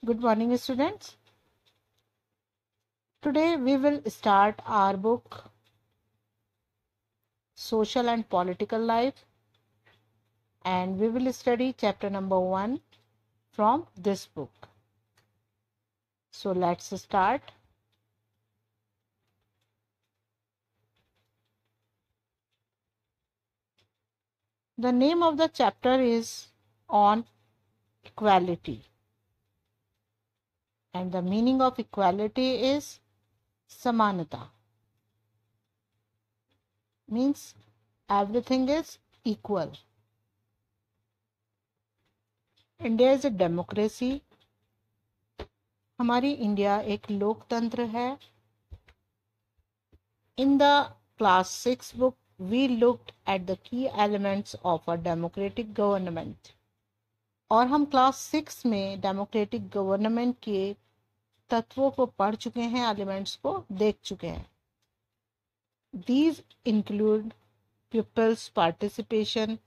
Good morning, students. Today we will start our book Social and Political Life, and we will study chapter number 1 from this book. So let's start. The name of the chapter is on equality, and the meaning of equality is samanata. Means everything is equal. India is a democracy. हमारी India एक लोकतंत्र है. In the class 6 book we looked at the key elements of a democratic government. और हम class 6 में democratic government के तत्वों को पढ़ चुके हैं, एलिमेंट्स को देख चुके हैं. These include pupils' participation,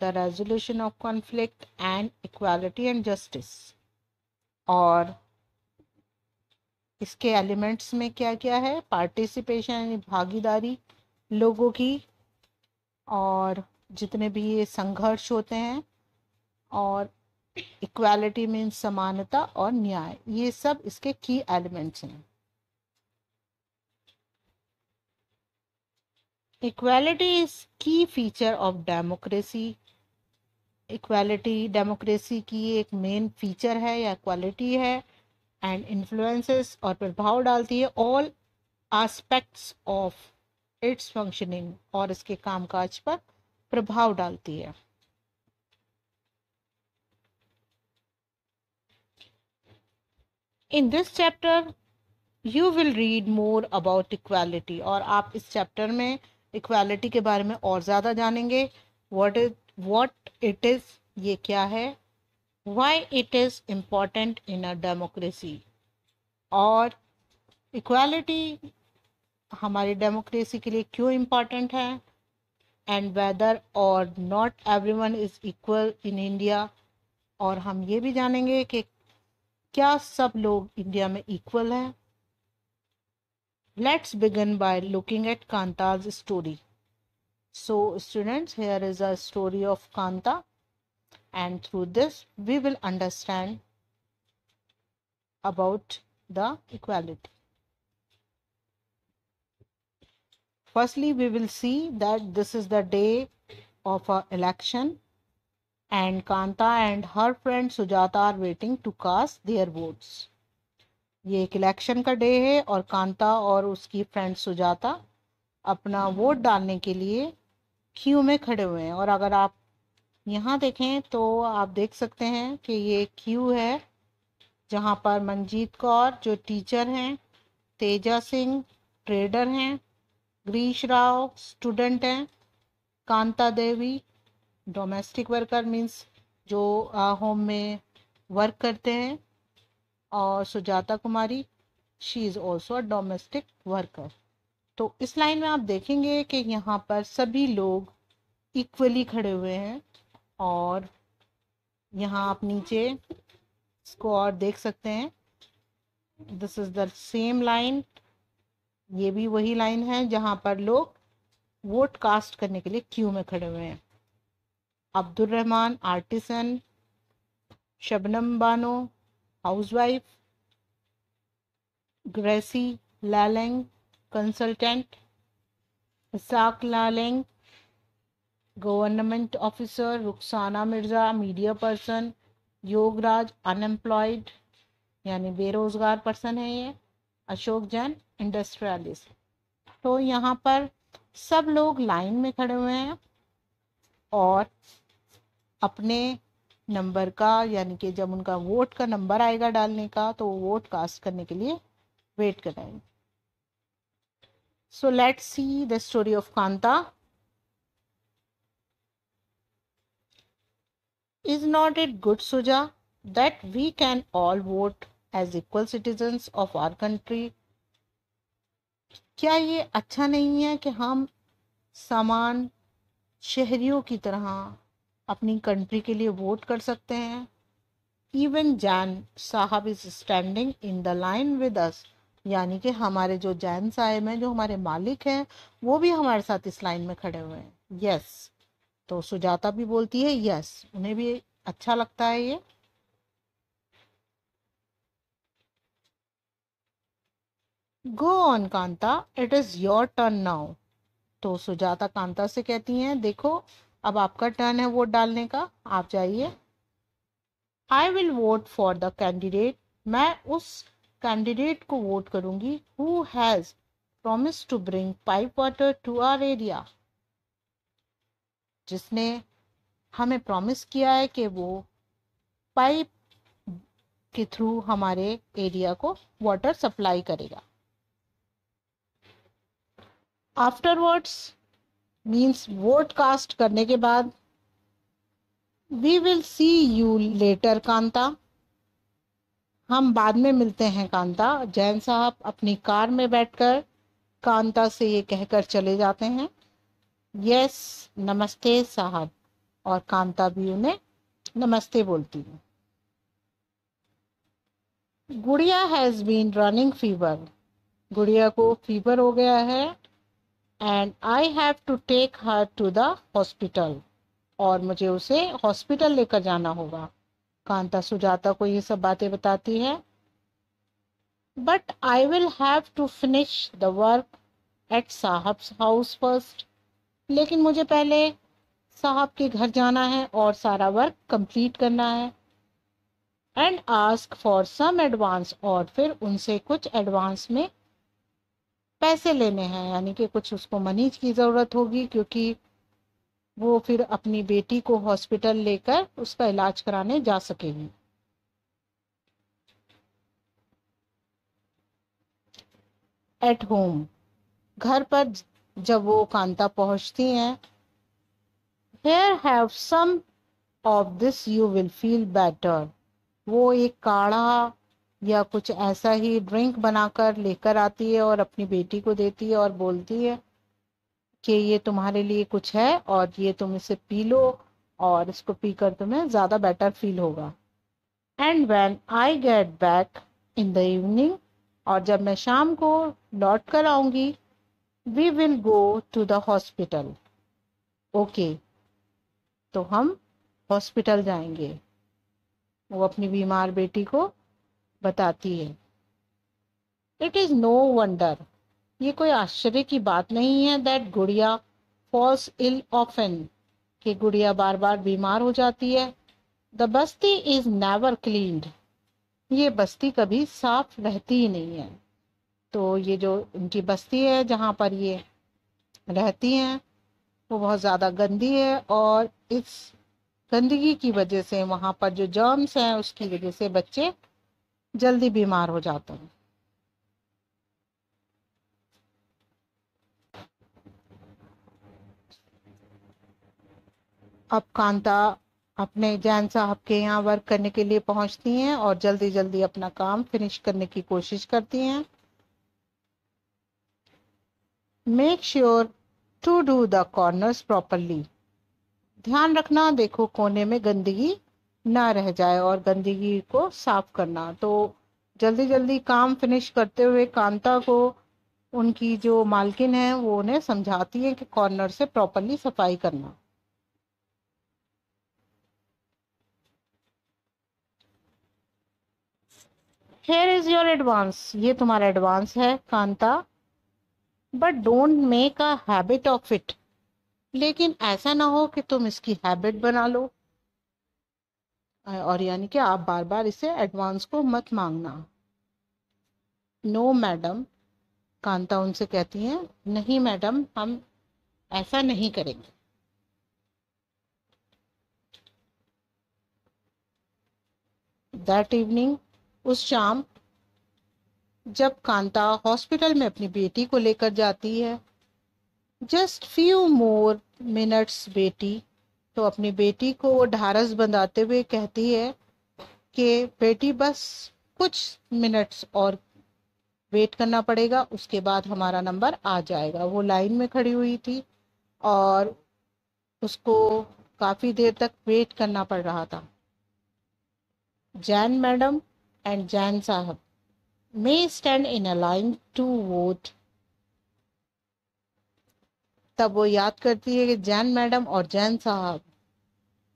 the resolution of conflict, and equality and justice. और इसके एलिमेंट्स में क्या क्या है? पार्टिसिपेशन यानी भागीदारी लोगों की, और जितने भी ये संघर्ष होते हैं, और इक्वालिटी मीन्स समानता और न्याय. ये सब इसके की एलिमेंट्स हैं. इक्वालिटी इज की feature of democracy. Equality democracy की एक मेन फीचर है या क्वालिटी है, एंड इन्फ्लुएंसेस और प्रभाव डालती है all aspects of its functioning, और इसके कामकाज पर प्रभाव डालती है. In this chapter you will read more about equality, और आप इस चैप्टर में इक्वालिटी के बारे में और ज़्यादा जानेंगे. व्हाट इट इज़, ये क्या है, why it is important in a democracy, और इक्वालिटी हमारी डेमोक्रेसी के लिए क्यों इम्पॉर्टेंट है, एंड वेदर और not everyone is equal in India. और हम ये भी जानेंगे कि क्या सब लोग इंडिया में इक्वल हैं. Let's begin by looking at Kanta's story. So students, here is a story of Kanta, and through this we will understand about the equality. Firstly, we will see that this is the day of an election, and Kanta and her friend Sujata are waiting to cast their votes. ये एक election का day है, और कांता और उसकी friend Sujata अपना vote डालने के लिए क्यू में खड़े हुए हैं. और अगर आप यहाँ देखें तो आप देख सकते हैं कि ये क्यू है जहाँ पर मंजीत कौर जो टीचर हैं, तेजा सिंह ट्रेडर हैं, ग्रीश राव स्टूडेंट हैं, Kanta Devi domestic worker means जो होम में वर्क करते हैं, और Sujata Kumari she is also a domestic worker. तो इस लाइन में आप देखेंगे कि यहाँ पर सभी लोग इक्वली खड़े हुए हैं. और यहाँ आप नीचे इसको और देख सकते हैं, this is the same line. ये भी वही लाइन है जहाँ पर लोग वोट कास्ट करने के लिए क्यू में खड़े हुए हैं. Abdul Rahman artisan, Shabnam Bano housewife, Gracy Laleng consultant, Isaac Laleng government officer, Rukhsana Mirza media person, Yograj unemployed यानी बेरोजगार पर्सन है ये, अशोक जैन इंडस्ट्रियलिस्ट. तो यहाँ पर सब लोग लाइन में खड़े हुए हैं और अपने नंबर का, यानी कि जब उनका वोट का नंबर आएगा डालने का, तो वोट कास्ट करने के लिए वेट कर रहे हैं. So let's see the story of Kanta. Is not it good, Suja, that we can all vote as equal citizens of our country? क्या ये अच्छा नहीं है कि हम समान शहरियों की तरह अपनी कंट्री के लिए वोट कर सकते हैं? इवन जैन साहब is standing in the line with us, यानी कि हमारे जो जैन साहब हैं, जो हमारे मालिक हैं, वो भी हमारे साथ इस लाइन में खड़े हुए हैं। यस, तो सुजाता भी बोलती है यस, उन्हें भी अच्छा लगता है ये। Go on Kanta, it is your turn now. तो सुजाता कांता से कहती हैं देखो अब आपका टर्न है वोट डालने का, आप जाइए। I will vote for the candidate, मैं उस कैंडिडेट को वोट करूंगी who has promise to bring pipe water to our area, जिसने हमें प्रॉमिस किया है कि वो पाइप के थ्रू हमारे एरिया को वाटर सप्लाई करेगा। आफ्टरवर्ड्स मीन्स वोट कास्ट करने के बाद, we will see you later Kanta, हम बाद में मिलते हैं कांता। जैन साहब अपनी कार में बैठकर कांता से ये कहकर चले जाते हैं। यस, नमस्ते साहब, और कांता भी उन्हें नमस्ते बोलती है। गुड़िया हैज बीन रनिंग फीवर, गुड़िया को फीवर हो गया है। And I have to take her to the hospital, और मुझे उसे हॉस्पिटल लेकर जाना होगा। कांता सुजाता को ये सब बातें बताती है। But I will have to finish the work at साहब्स हाउस फर्स्ट, लेकिन मुझे पहले साहब के घर जाना है और सारा वर्क कंप्लीट करना है। And ask for some advance, और फिर उनसे कुछ एडवांस में पैसे लेने हैं, यानी कि कुछ उसको मनी की ज़रूरत होगी, क्योंकि वो फिर अपनी बेटी को हॉस्पिटल लेकर उसका इलाज कराने जा सकेगी। एट होम, घर पर जब वो कांता पहुंचती हैं, here have some of this you will feel better, वो एक काढ़ा या कुछ ऐसा ही ड्रिंक बनाकर लेकर आती है और अपनी बेटी को देती है और बोलती है कि ये तुम्हारे लिए कुछ है और ये तुम इसे पी लो और इसको पीकर तुम्हें ज़्यादा बेटर फील होगा। And when I get back in the evening, और जब मैं शाम को लौट कर आऊंगी, we will go to the hospital. Okay, तो हम हॉस्पिटल जाएंगे, वो अपनी बीमार बेटी को बताती है। इट इज नो वंडर, ये कोई आश्चर्य की बात नहीं है, दैट गुड़िया फॉल्स इल ऑफन, कि गुड़िया बार बार बीमार हो जाती है। The Basti is never cleaned, ये बस्ती कभी साफ रहती ही नहीं है। तो ये जो उनकी बस्ती है जहाँ पर ये रहती हैं, वो बहुत ज़्यादा गंदी है, और इस गंदगी की वजह से वहाँ पर जो जर्म्स हैं उसकी वजह से बच्चे जल्दी बीमार हो जाते हैं। अब कांता अपने जैन साहब के यहाँ वर्क करने के लिए पहुंचती हैं और जल्दी जल्दी अपना काम फिनिश करने की कोशिश करती हैं। Make sure to do the corners properly, ध्यान रखना देखो कोने में गंदगी ना रह जाए और गंदगी को साफ करना। तो जल्दी जल्दी काम फिनिश करते हुए कांता को उनकी जो मालकिन है वो उन्हें समझाती है कि कॉर्नर से प्रॉपरली सफाई करना। हेयर इज योर एडवांस, ये तुम्हारा एडवांस है Kanta, but don't make a habit of it, लेकिन ऐसा ना हो कि तुम इसकी हैबिट बना लो, और यानी कि आप बार बार इसे एडवांस को मत मांगना। नो मैडम, कांता उनसे कहती हैं नहीं मैडम, हम ऐसा नहीं करेंगे। दैट इवनिंग, उस शाम, जब कांता हॉस्पिटल में अपनी बेटी को लेकर जाती है, जस्ट फ्यू मोर मिनट्स बेटी, तो अपनी बेटी को वो ढारस बंधाते हुए कहती है कि बेटी बस कुछ मिनट्स और वेट करना पड़ेगा, उसके बाद हमारा नंबर आ जाएगा। वो लाइन में खड़ी हुई थी और उसको काफी देर तक वेट करना पड़ रहा था। Jan madam and Jan sahab may stand in a line to vote. तब वो याद करती है कि जैन मैडम और जैन साहब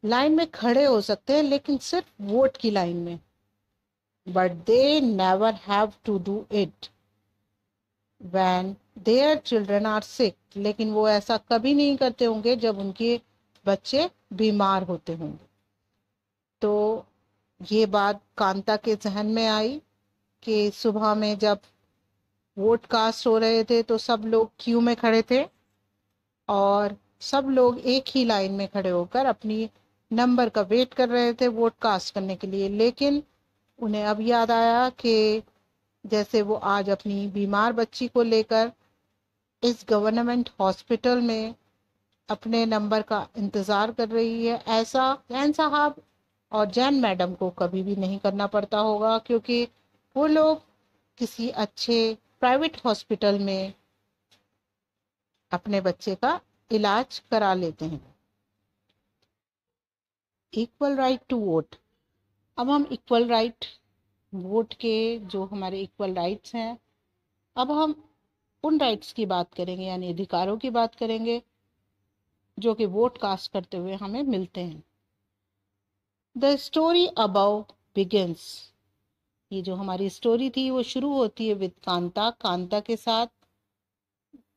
लाइन में खड़े हो सकते हैं, लेकिन सिर्फ वोट की लाइन में, but they never have to do it when their children are sick. लेकिन वो ऐसा कभी नहीं करते होंगे जब उनके बच्चे बीमार होते होंगे। तो ये बात कांता के जहन में आई कि सुबह में जब वोट कास्ट हो रहे थे तो सब लोग क्यू में खड़े थे और सब लोग एक ही लाइन में खड़े होकर अपनी नंबर का वेट कर रहे थे वोट कास्ट करने के लिए। लेकिन उन्हें अब याद आया कि जैसे वो आज अपनी बीमार बच्ची को लेकर इस गवर्नमेंट हॉस्पिटल में अपने नंबर का इंतज़ार कर रही है, ऐसा जैन साहब और जैन मैडम को कभी भी नहीं करना पड़ता होगा, क्योंकि वो लोग किसी अच्छे प्राइवेट हॉस्पिटल में अपने बच्चे का इलाज करा लेते हैं। Equal right to vote. अब हम इक्वल राइट वोट के जो हमारे इक्वल राइट्स हैं, अब हम उन राइट्स की बात करेंगे, यानी अधिकारों की बात करेंगे जो कि वोट कास्ट करते हुए हमें मिलते हैं। The story about begins. ये जो हमारी स्टोरी थी वो शुरू होती है विद कांता, कांता के साथ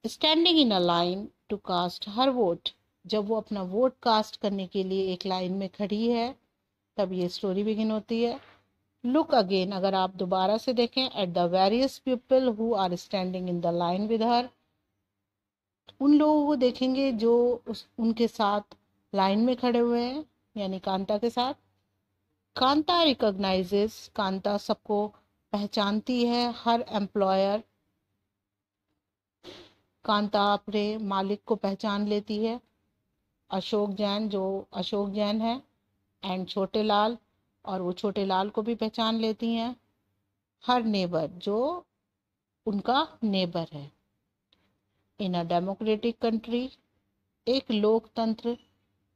standing in a line to cast her vote. जब वो अपना वोट कास्ट करने के लिए एक लाइन में खड़ी है, तब ये स्टोरी बिगिन होती है। लुक अगेन, अगर आप दोबारा से देखें, at the various people who are standing in the line with her, उन लोगों को देखेंगे जो उनके साथ लाइन में खड़े हुए हैं, यानी कांता के साथ। कांता रिकॉग्नाइजेस, कांता सबको पहचानती है, हर एम्प्लॉयर, कांता अपने मालिक को पहचान लेती है, अशोक जैन, जो अशोक जैन है, एंड छोटे लाल, और वो छोटे लाल को भी पहचान लेती हैं। हर नेबर, जो उनका नेबर है। इन अ डेमोक्रेटिक कंट्री, एक लोकतंत्र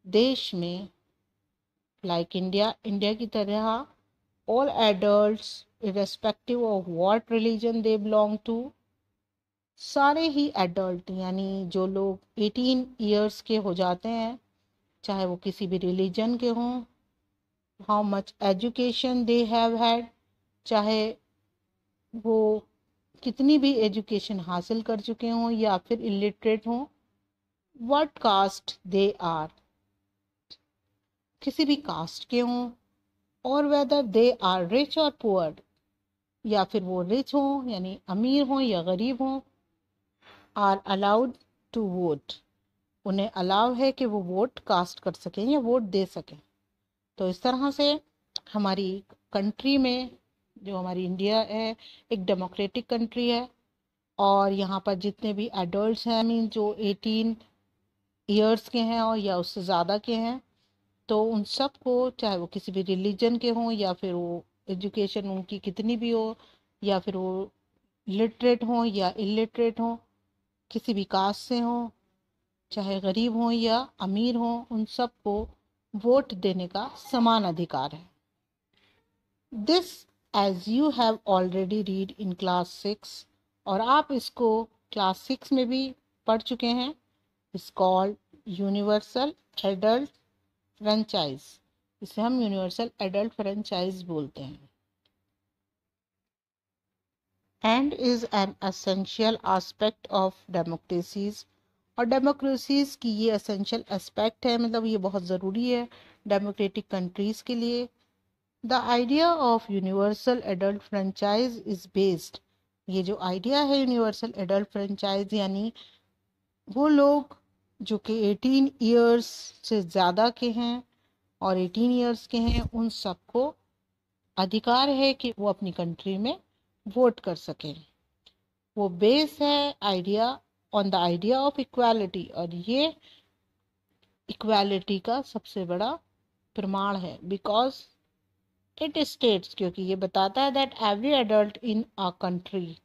देश में, लाइक इंडिया, इंडिया की तरह, all adults irrespective of what religion they belong to, सारे ही एडल्ट यानी जो लोग 18 ईयर्स के हो जाते हैं, चाहे वो किसी भी रिलीजन के हों, how much education they have had, चाहे वो कितनी भी एजुकेशन हासिल कर चुके हों या फिर इलिटरेट हों, व्हाट कास्ट दे आर, किसी भी कास्ट के हों, और वेदर दे आर रिच और पुअर, या फिर वो रिच हों यानी अमीर हों या गरीब हों, आर अलाउड टू वोट, उन्हें अलाउ है कि वो वोट कास्ट कर सकें या वोट दे सकें। तो इस तरह से हमारी कंट्री में, जो हमारी इंडिया है, एक डेमोक्रेटिक कंट्री है, और यहाँ पर जितने भी एडल्ट्स हैं, मीन जो 18 ईयर्स के हैं और या उससे ज़्यादा के हैं, तो उन सब को, चाहे वो किसी भी रिलीजन के हों या फिर वो एजुकेशन उनकी कितनी भी हो, या फिर वो लिटरेट हों या इलिटरेट हों, किसी भी कास्ट से हों, चाहे गरीब हों या अमीर हों, उन सब को वोट देने का समान अधिकार है। This, as you have already read in class 6, और आप इसको क्लास 6 में भी पढ़ चुके हैं, is called universal adult franchise. इसे हम यूनिवर्सल एडल्ट फ्रेंचाइज बोलते हैं। And is an essential aspect of democracies, और डेमोक्रेसीज की ये एसेंशियल एस्पेक्ट है, मतलब ये बहुत ज़रूरी है डेमोक्रेटिक कंट्रीज़ के लिए। The idea of universal adult franchise is based, ये जो आइडिया है यूनिवर्सल एडल्ट फ्रेंचाइज, यानी वो लोग जो कि 18 ईयर्स से ज़्यादा के हैं और 18 ईयर्स के हैं, उन सबको अधिकार है कि वो अपनी कंट्री में वोट कर सकें। वो बेस है idea on the idea of equality, और ये इक्वालिटी का सबसे बड़ा प्रमाण है, बिकॉज इट स्टेट्स, क्योंकि ये बताता है that every adult in a country,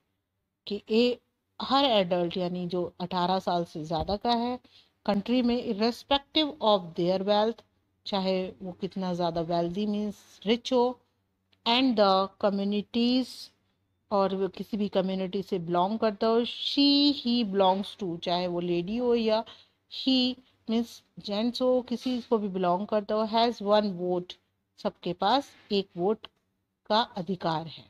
कि हर एडल्ट यानी जो 18 साल से ज़्यादा का है कंट्री में, इरेस्पेक्टिव ऑफ देयर वेल्थ, चाहे वो कितना ज़्यादा वेल्दी मीन्स रिच हो एंड द कम्युनिटीज, और वो किसी भी कम्युनिटी से बिलोंग करता हो, शी ही बिलोंग्स टू, चाहे वो लेडी हो या ही मीन्स जेंट्स हो, किसी को भी बिलोंग करता हो, हैज़ वन वोट, सबके पास एक वोट का अधिकार है।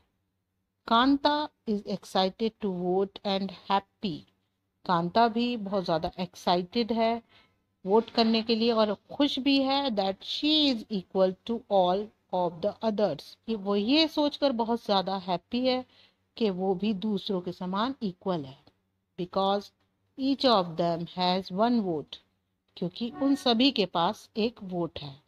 Kanta is excited to vote and happy, Kanta भी बहुत ज़्यादा एक्साइटेड है वोट करने के लिए और खुश भी है that she is equal to all of the others, कि वो ये सोचकर बहुत ज़्यादा हैप्पी है कि वो भी दूसरों के समान इक्वल है, because each of them has one vote, क्योंकि उन सभी के पास एक वोट है।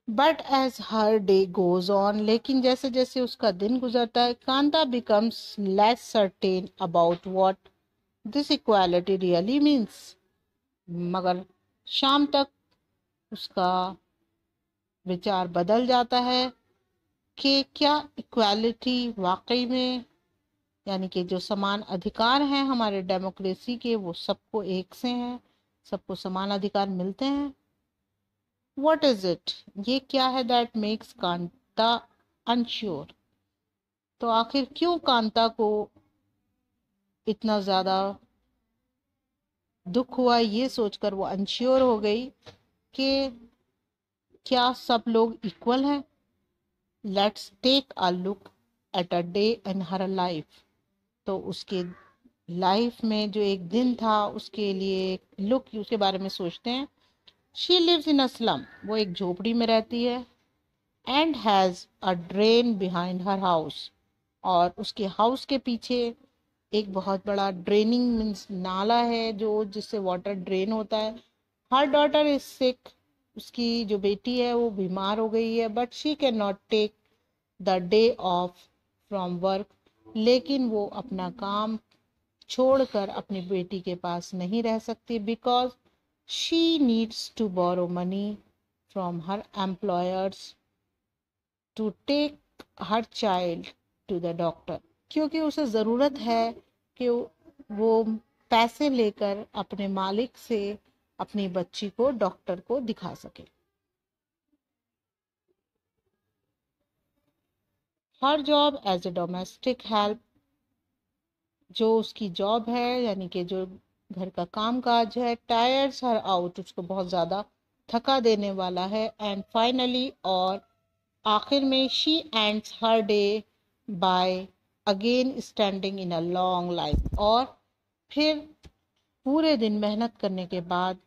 But as her day goes on, लेकिन जैसे जैसे उसका दिन गुजरता है, Kanta becomes less certain about what this equality really means, मगर शाम तक उसका विचार बदल जाता है कि क्या इक्वालिटी वाकई में, यानी कि जो समान अधिकार हैं हमारे डेमोक्रेसी के, वो सबको एक से हैं, सबको समान अधिकार मिलते हैं। व्हाट इज इट, ये क्या है दैट मेक्स कांता अनश्योर, तो आखिर क्यों कांता को इतना ज्यादा दुख हुआ, ये सोचकर वो अनश्योर हो गई कि क्या सब लोग इक्वल हैं। Let's take a look at a day in her life, तो उसके लाइफ में जो एक दिन था उसके लिए लुक, उसके बारे में सोचते हैं। She lives in a slum, वो एक झोपड़ी में रहती है, and has a drain behind her house, और उसके हाउस के पीछे एक बहुत बड़ा ड्रेनिंग मीन्स नाला है जो जिससे वाटर ड्रेन होता है। हर डॉटर इज सिक, उसकी जो बेटी है वो बीमार हो गई है, but she can not take the day off from work, लेकिन वो अपना काम छोड़कर अपनी बेटी के पास नहीं रह सकती, because she needs to borrow money from her employers to take her child to the doctor, क्योंकि उसे ज़रूरत है कि वो पैसे लेकर अपने मालिक से अपनी बच्ची को डॉक्टर को दिखा सके। हर job as a domestic help, जो उसकी जॉब है यानी कि जो घर का काम काज है, टायर्स हर आउट, उसको बहुत ज़्यादा थका देने वाला है। एंड फाइनली, और आखिर में, she ends her day by again standing in a long line, और फिर पूरे दिन मेहनत करने के बाद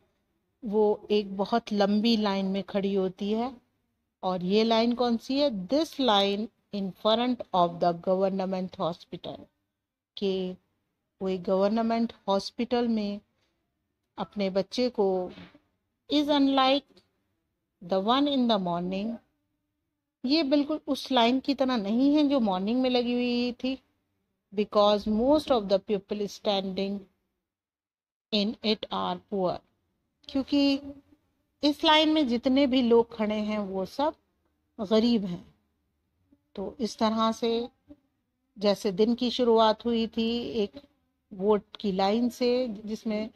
वो एक बहुत लंबी लाइन में खड़ी होती है। और ये लाइन कौन सी है? This line in front of the government hospital, के वो एक गवर्नमेंट हॉस्पिटल में अपने बच्चे को, is unlike the one in the morning, ये बिल्कुल उस लाइन की तरह नहीं है जो मॉर्निंग में लगी हुई थी, because most of the people standing in it are poor, क्योंकि इस लाइन में जितने भी लोग खड़े हैं वो सब गरीब हैं। तो इस तरह से जैसे दिन की शुरुआत हुई थी एक वोट की लाइन से, जिसमें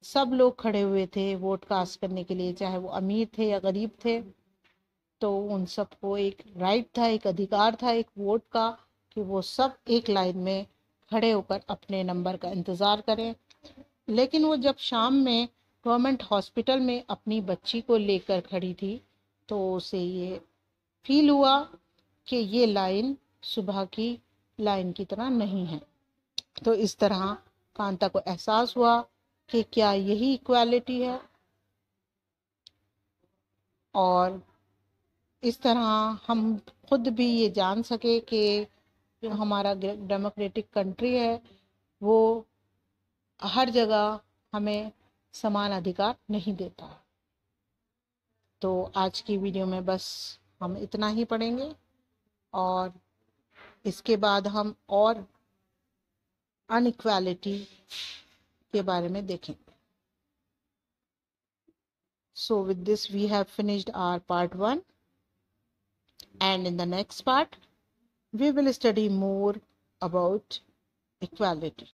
सब लोग खड़े हुए थे वोट कास्ट करने के लिए, चाहे वो अमीर थे या गरीब थे, तो उन सबको एक राइट था, एक अधिकार था एक वोट का, कि वो सब एक लाइन में खड़े होकर अपने नंबर का इंतज़ार करें। लेकिन वो जब शाम में गवर्नमेंट हॉस्पिटल में अपनी बच्ची को लेकर खड़ी थी, तो उसे ये फील हुआ कि ये लाइन सुबह की लाइन की तरह नहीं है। तो इस तरह कांता को एहसास हुआ कि क्या यही इक्वालिटी है, और इस तरह हम खुद भी ये जान सके कि जो हमारा डेमोक्रेटिक कंट्री है वो हर जगह हमें समान अधिकार नहीं देता। तो आज की वीडियो में बस हम इतना ही पढ़ेंगे, और इसके बाद हम और अनइक्वालिटी के बारे में देखेंगे। So with this we have finished our part 1, and in the next part we will study more about equality.